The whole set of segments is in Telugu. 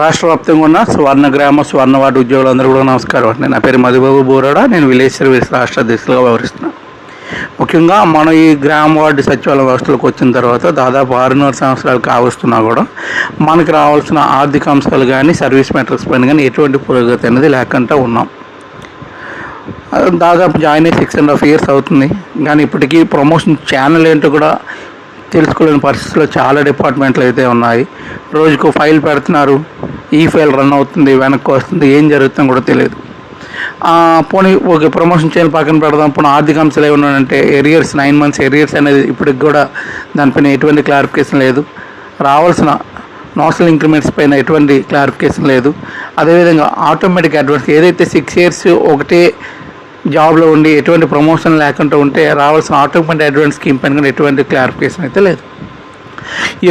రాష్ట్ర వ్యాప్తంగా ఉన్న స్వర్ణ గ్రామ స్వర్ణ వార్డు ఉద్యోగులందరూ కూడా నమస్కారం అండి. నా పేరు మధుబాబు బోరాడ. నేను విలేజ్ సర్వీస్ రాష్ట్ర అధ్యక్షులుగా వ్యవహరిస్తున్నాను. ముఖ్యంగా మనం ఈ గ్రామ వార్డు సచివాలయ వ్యవస్థలకు వచ్చిన తర్వాత దాదాపు 6.5 సంవత్సరాలు కావస్తున్నా కూడా మనకు రావాల్సిన ఆర్థిక అంశాలు కానీ సర్వీస్ మెట్రిక్స్ పైన కానీ ఎటువంటి పురోగతి అనేది లేకుండా ఉన్నాం. దాదాపు జాయిన్ అయ్యి 6.5 years అవుతుంది. కానీ ఇప్పటికీ ప్రమోషన్ ఛానల్ ఏంటో కూడా తెలుసుకోలేని పరిస్థితుల్లో చాలా డిపార్ట్మెంట్లు అయితే ఉన్నాయి. రోజుకు ఫైల్ పెడుతున్నారు, ఈ ఫైల్ రన్ అవుతుంది, వెనక్కి వస్తుంది, ఏం జరుగుతుందో కూడా తెలియదు. పోనీ ఒక ప్రమోషన్ చేయని పక్కన పెడదాం. పోనీ ఆర్థిక అంశాలు ఏమన్నాయంటే ఎరియర్స్ 9 months ఎరియర్స్ అనేది ఇప్పటికి కూడా దానిపైన ఎటువంటి క్లారిఫికేషన్ లేదు. రావాల్సిన నోషనల్ ఇంక్రిమెంట్స్ పైన ఎటువంటి క్లారిఫికేషన్ లేదు. అదేవిధంగా ఆటోమేటిక్ అడ్వాన్స్ ఏదైతే 6 years ఒకటే జాబ్లో ఉండి ఎటువంటి ప్రమోషన్ లేకుండా ఉంటే రావాల్సిన ఆటోమేటిక్ అడ్వాన్స్ స్కీమ్ పైన కూడా ఎటువంటి క్లారిఫికేషన్ అయితే లేదు.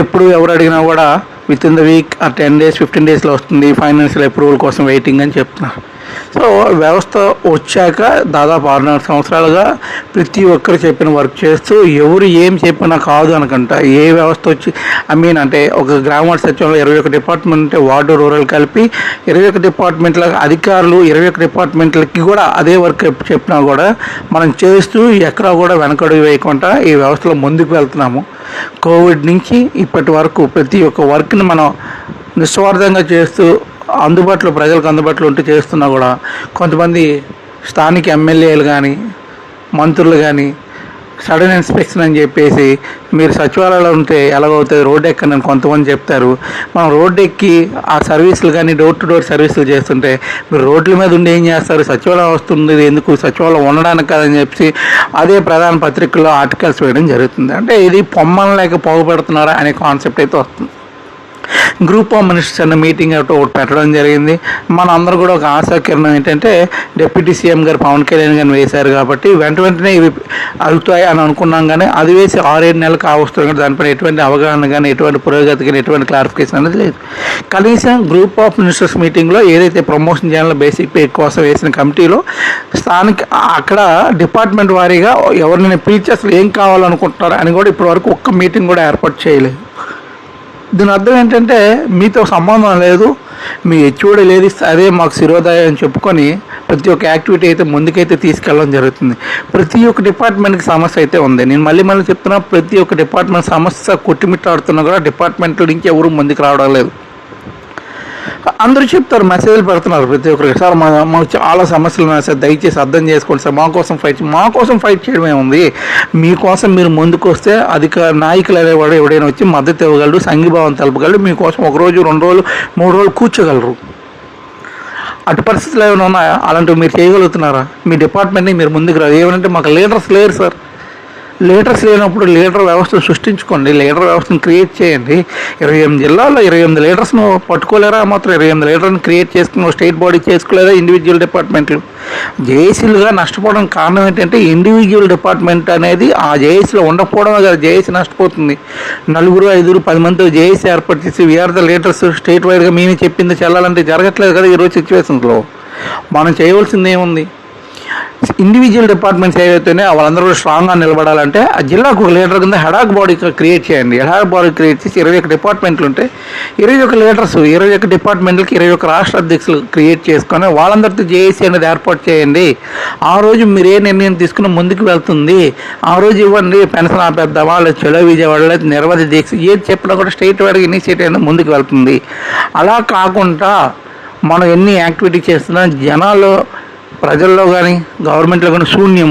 ఎప్పుడు ఎవరు అడిగినా కూడా with in the week 10 days 15 daysలో వస్తుంది, ఫైనాన్షియల్ అప్రూవల్ కోసం వెయిటింగ్ అని చెప్తున్నారు. సో వ్యవస్థ వచ్చాక దాదాపు 6.5 సంవత్సరాలుగా ప్రతి ఒక్కరు చెప్పిన వర్క్ చేస్తూ ఎవరు ఏం చెప్పినా కాదు అనకంట ఏ వ్యవస్థ వచ్చి అంటే ఒక గ్రామ సచివాలయంలో 21 డిపార్ట్మెంట్ ఉంటే వార్డు రూరల్ కలిపి 21 డిపార్ట్మెంట్ల అధికారులు 21 డిపార్ట్మెంట్లకి కూడా అదే వర్క్ చెప్పినా కూడా మనం చేస్తూ ఎక్కడా కూడా వెనకడుగు వేయకుండా ఈ వ్యవస్థలో ముందుకు వెళ్తున్నాము. కోవిడ్ నుంచి ఇప్పటి వరకు ప్రతి ఒక్క వర్క్ని మనం నిస్వార్థంగా చేస్తూ ప్రజలకు అందుబాటులో ఉంటూ చేస్తున్నా కూడా కొంతమంది స్థానిక ఎమ్మెల్యేలు కానీ మంత్రులు కానీ సడన్ ఇన్స్పెక్షన్ అని చెప్పేసి మీరు సచివాలయంలో ఉంటే ఎలాగవుతుంది రోడ్డు ఎక్కనని కొంతమంది చెప్తారు. మనం రోడ్డు ఎక్కి ఆ సర్వీసులు కానీ డోర్ టు డోర్ సర్వీసులు చేస్తుంటే మీరు రోడ్ల మీద ఉండి ఏం చేస్తారు, సచివాలయం వస్తుంది ఎందుకు, సచివాలయం ఉండడానికి కాదని చెప్పి అదే ప్రధాన పత్రికల్లో ఆర్టికల్స్ వేయడం జరుగుతుంది. అంటే ఇది పొమ్మను లేక పోగపెడుతున్నారా అనే కాన్సెప్ట్ అయితే వస్తుంది. గ్రూప్ ఆఫ్ మినిస్టర్స్ అన్న మీటింగ్ ఒకటి పెట్టడం జరిగింది. మన అందరూ కూడా ఒక ఆశాకిరణం ఏంటంటే డిప్యూటీ సీఎం గారు పవన్ కళ్యాణ్ గారిని వేశారు కాబట్టి వెంటనే ఇవి అవుతాయి అని అనుకున్నాం. కానీ అది వేసి 6-7 నెలలు కావస్తుంది కానీ దానిపైన ఎటువంటి అవగాహన కానీ ఎటువంటి పురోగతి కానీ ఎటువంటి క్లారిఫికేషన్ అనేది లేదు. కనీసం గ్రూప్ ఆఫ్ మినిస్టర్స్ మీటింగ్లో ఏదైతే ప్రమోషన్ చేయాలో బేసిక్ పే కోసం వేసిన కమిటీలో స్థానిక అక్కడ డిపార్ట్మెంట్ వారీగా ఎవరినైనా పిలిచి అసలు ఏం కావాలనుకుంటున్నారు అని కూడా ఇప్పటివరకు ఒక్క మీటింగ్ కూడా ఏర్పాటు చేయలేదు. దీని అర్థం ఏంటంటే మీతో సంబంధం లేదు, మీ హెచ్ఓడి లేదు అదే మాకు శిరోదాయం అని చెప్పుకొని ప్రతి ఒక్క యాక్టివిటీ అయితే ముందుకైతే తీసుకెళ్ళడం జరుగుతుంది. ప్రతి ఒక్క డిపార్ట్మెంట్కి సమస్య అయితే ఉంది. నేను మళ్ళీ చెప్తున్నా, ప్రతి ఒక్క డిపార్ట్మెంట్ సమస్య కొట్టిమిట్టాడుతున్నా కూడా డిపార్ట్మెంట్ నుంచి ఎవరు ముందుకు రావడం లేదు. అందరూ చెప్తారు, మెసేజ్లు పెడుతున్నారు ప్రతి ఒక్కరికి, సార్ మాకు చాలా సమస్యలు ఉన్నాయి సార్, దయచేసి అర్థం చేసుకోండి సార్, మా కోసం ఫైట్ చేయడమే ఉంది, మీకోసం మీరు ముందుకు వస్తే నాయకులు అనేవాడు ఎవడైనా వచ్చి మద్దతు ఇవ్వగలరు, సంఘీభావం తెలపగలరు, మీకోసం 1 రోజు 2 రోజులు 3 రోజులు కూర్చోగలరు. అటు పరిస్థితులు ఏమైనా ఉన్నాయా? అలాంటివి మీరు చేయగలుగుతున్నారా? మీ డిపార్ట్మెంట్ని మీరు ముందుకు రాదు. ఏమంటే మాకు లీడర్స్ లేరు సార్. లీడర్స్ లేనప్పుడు లీడర్ వ్యవస్థను సృష్టించుకోండి, లీడర్ వ్యవస్థను క్రియేట్ చేయండి. 28 జిల్లాల్లో 28 లీడర్స్ను పట్టుకోలేరా? మాత్రం 28 లీడర్ని క్రియేట్ చేసుకుని స్టేట్ బాడీ చేసుకోలేదా? ఇండివిజువల్ డిపార్ట్మెంట్లు జేఏసీలుగా నష్టపోవడం కారణం ఏంటంటే ఇండివిజువల్ డిపార్ట్మెంట్ అనేది ఆ జేఏసీలో ఉండకపోవడమే కదా జేఏసీ నష్టపోతుంది. 4, 5, 10 మందితో జేఏసీ ఏర్పాటు చేసి వీఆర్ ద లీడర్స్ స్టేట్ వైడ్గా మేమే చెప్పింది చెల్లాలంటే జరగట్లేదు కదా ఈరోజు సిచ్యువేషన్స్లో. మనం చేయవలసింది ఏముంది? ఇండివిజువల్ డిపార్ట్మెంట్స్ ఏవైతేనే వాళ్ళందరూ కూడా స్ట్రాంగ్గా నిలబడాలంటే ఆ జిల్లాకు ఒక లీడర్ కింద హెడాక్ బాడీ క్రియేట్ చేయండి. హెడాక్ బాడీ క్రియేట్ చేసి 21 డిపార్ట్మెంట్లు ఉంటే 21 లీడర్స్ 21 డిపార్ట్మెంట్లకి 21 రాష్ట్ర అధ్యక్షులు క్రియేట్ చేసుకొని వాళ్ళందరితో జేఏసీ అనేది ఏర్పాటు చేయండి. ఆ రోజు మీరు ఏ నిర్ణయం తీసుకుని ముందుకు వెళ్తుంది ఆ రోజు ఇవ్వండి. పెన్షన్ ఆపేద్దామా, లేదా చెలో విజయవాడ, లేదా నిర్వధి దీక్ష ఏది చెప్పినా కూడా స్టేట్ వైడ్గా ఇనిషియేటివ్ అనేది ముందుకు వెళ్తుంది. అలా కాకుండా మనం ఎన్ని యాక్టివిటీ చేస్తున్నా జనాల్లో ప్రజల్లో కానీ గవర్నమెంట్లో కానీ శూన్యం.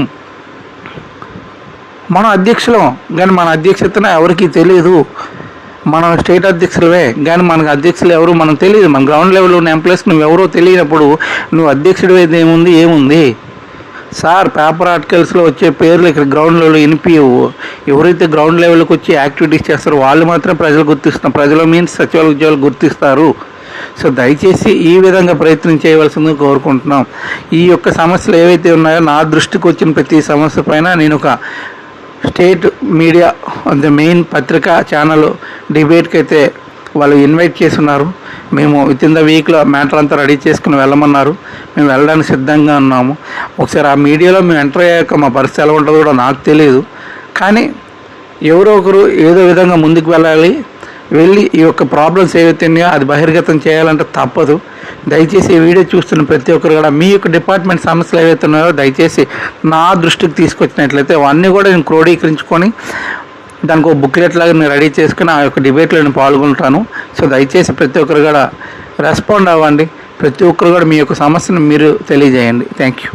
మన అధ్యక్షులం కానీ మన అధ్యక్షతన ఎవరికి తెలియదు. మనం స్టేట్ అధ్యక్షులవే కానీ మనకు అధ్యక్షులు ఎవరు మనకు తెలియదు. మన గ్రౌండ్ లెవెల్లో ఉన్న ఎంప్లాయీస్ నువ్వు ఎవరో తెలియనప్పుడు నువ్వు అధ్యక్షుడు అయితే ఏముంది సార్? పేపర్ ఆర్టికల్స్లో వచ్చే పేర్లు ఇక్కడ గ్రౌండ్ లెవెల్లో వినిపించవు. ఎవరైతే గ్రౌండ్ లెవెల్కి వచ్చి యాక్టివిటీస్ చేస్తారో వాళ్ళు మాత్రం ప్రజలు గుర్తిస్తున్నారు. ప్రజలు మీన్స్ సచివాలయ ఉద్యోగాలు గుర్తిస్తారు. సో దయచేసి ఈ విధంగా ప్రయత్నం చేయవలసిందిగా కోరుకుంటున్నాం. ఈ యొక్క సమస్యలు ఏవైతే ఉన్నాయో నా దృష్టికి వచ్చిన ప్రతి సమస్య పైన నేను ఒక స్టేట్ మీడియా ద మెయిన్ పత్రికా ఛానల్ డిబేట్కి అయితే వాళ్ళు ఇన్వైట్ చేస్తున్నారు. మేము విత్ ఇన్ ద వీక్లో మ్యాటర్ అంతా రెడీ చేసుకుని వెళ్ళమన్నారు. మేము వెళ్ళడానికి సిద్ధంగా ఉన్నాము. ఒకసారి ఆ మీడియాలో మేము ఎంటర్ అయ్యాక మా పరిస్థితి ఎలా ఉంటుందో కూడా నాకు తెలియదు. కానీ ఎవరో ఒకరు ఏదో విధంగా ముందుకు వెళ్ళాలి. వెళ్ళి ఈ యొక్క ప్రాబ్లమ్స్ ఏవైతే ఉన్నాయో అది బహిర్గతం చేయాలంటే తప్పదు. దయచేసి ఈ వీడియో చూస్తున్న ప్రతి ఒక్కరు కూడా మీ యొక్క డిపార్ట్మెంట్ సమస్యలు ఏవైతే ఉన్నాయో దయచేసి నా దృష్టికి తీసుకొచ్చినట్లయితే అవన్నీ కూడా నేను క్రోడీకరించుకొని దానికి ఒక బుక్లెట్ లాగా నేను రెడీ చేసుకుని ఆ యొక్క డిబేట్లో నేను పాల్గొంటాను. సో దయచేసి ప్రతి ఒక్కరు కూడా రెస్పాండ్ అవ్వండి. ప్రతి ఒక్కరు కూడా మీ యొక్క సమస్యను మీరు తెలియజేయండి. Thank you.